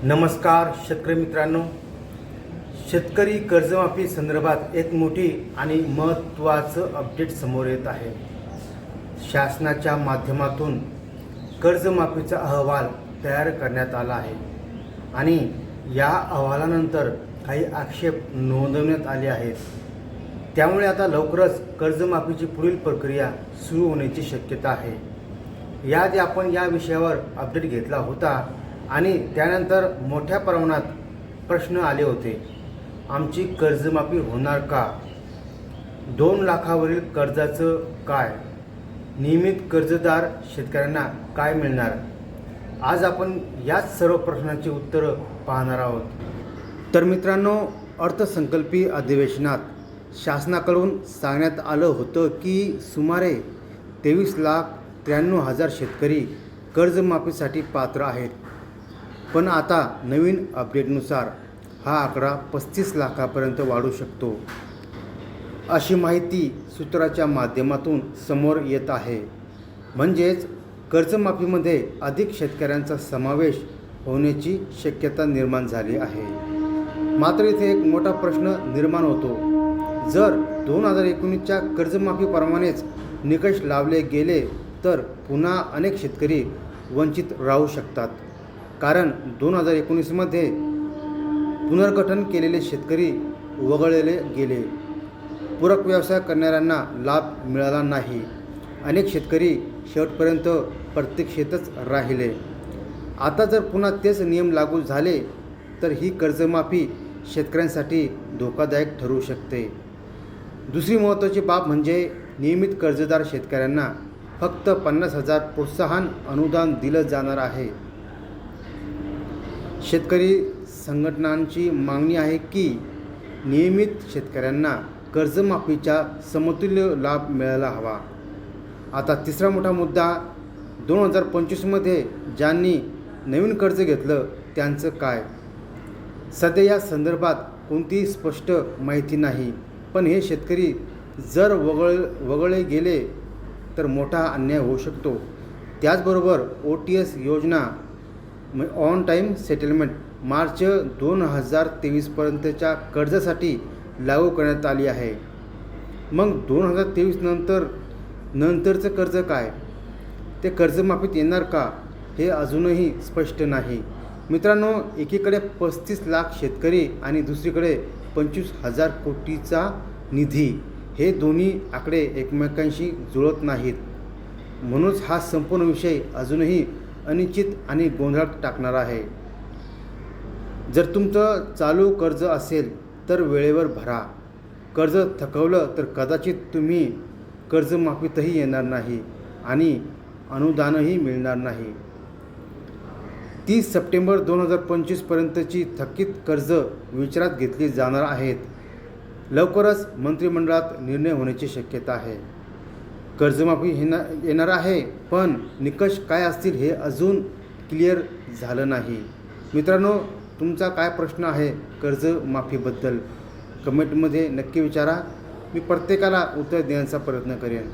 नमस्कार शेतकरी मित्रांनो, शेतकरी कर्जमाफी संदर्भात एक मोठी आणि महत्त्वाचं अपडेट समोर येत आहे। शासनाच्या माध्यमातून कर्जमाफीचा अहवाल तयार करण्यात आला आहे आणि या अहवालानंतर काही आक्षेप नोंदवण्यात आले आहेत। त्यामुळे आता लवकरच कर्जमाफीची पुढील प्रक्रिया सुरू होण्याची शक्यता आहे। याआधी आपण या विषयावर अपडेट घेतला होता आणि त्यानंतर मोठ्या प्रमाणात प्रश्न आले होते। आमची कर्जमाफी होणार का? 2 लाखावरील कर्जाचं काय? नियमित कर्जदार शेतकऱ्यांना काय मिळणार? आज आपण याच सर्व प्रश्नांची उत्तरं पाहणार आहोत। तर मित्रांनो, अर्थसंकल्पीय अधिवेशनात शासनाकडून सांगण्यात आलं होतं की सुमारे 23,93,000 शेतकरी कर्जमाफीसाठी पात्र आहेत। पण आता नवीन अपडेटनुसार हा आकडा 35 लाखापर्यंत वाढू शकतो, अशी माहिती सूत्राच्या माध्यमातून समोर येत आहे। म्हणजेच कर्जमाफीमध्ये अधिक शेतकऱ्यांचा समावेश होण्याची शक्यता निर्माण झाली आहे। मात्र इथे एक मोठा प्रश्न निर्माण होतो, जर 2019च्या कर्जमाफीप्रमाणेच निकष लावले गेले तर पुन्हा अनेक शेतकरी वंचित राहू शकतात। कारण 2019मध्ये पुनर्गठन केलेले शेतकरी वगळले गेले, पूरक व्यवसाय करणाऱ्यांना लाभ मिळाला नाही, अनेक शेतकरी शेवटपर्यंत प्रतीक्षेतच राहिले। आता जर पुन्हा तेच नियम लागू झाले तर ही कर्जमाफी शेतकऱ्यांसाठी धोकादायक ठरू शकते। दुसरी महत्त्वाची बाब म्हणजे नियमित कर्जदार शेतकऱ्यांना फक्त 50,000 प्रोत्साहन अनुदान दिलं जाणार आहे। शेतकरी संघटनांची मागणी आहे की नियमित शेतकऱ्यांना कर्जमाफीचा समतुल्य लाभ मिळायला हवा। आता तिसरा मोठा मुद्दा, 2025मध्ये ज्यांनी नवीन कर्ज घेतलं त्यांचं काय? सध्या या संदर्भात कोणतीही स्पष्ट माहिती नाही, पण हे शेतकरी जर वगळले गेले तर मोठा अन्याय होऊ शकतो। त्याचबरोबर OTS योजना ऑन टाईम सेटलमेंट मार्च 2023पर्यंतच्या कर्जासाठी लागू करण्यात आली आहे। मग 2023 नंतरचं कर्ज काय? ते कर्जमाफीत येणार का? हे अजूनही स्पष्ट नाही। मित्रांनो, एकीकडे 35 लाख शेतकरी आणि दुसरीकडे 25,000 कोटीचा निधी, हे दोन्ही आकडे एकमेकांशी जुळत नाहीत। म्हणूनच हा संपूर्ण विषय अजूनही अनिश्चित आणि गोंधळात टाकणार आहे। जर तुमचं चालू कर्ज असेल तर वेळेवर भरा। कर्ज थकवलं तर कदाचित तुम्ही कर्जमाफीतही येणार नाही आणि अनुदानही मिळणार नाही। 30 सप्टेंबर 2025पर्यंतची थकीत कर्ज विचारात घेतली जाणार आहेत। लवकरच मंत्रिमंडळात निर्णय होण्याची शक्यता आहे। कर्जमाफी येणार आहे, पण निकष काय असतील हे अजून क्लिअर झालं नाही। मित्रांनो, तुमचा काय प्रश्न आहे कर्जमाफीबद्दल? कमेंटमध्ये नक्की विचारा, मी प्रत्येकाला उत्तर देण्याचा प्रयत्न करेन।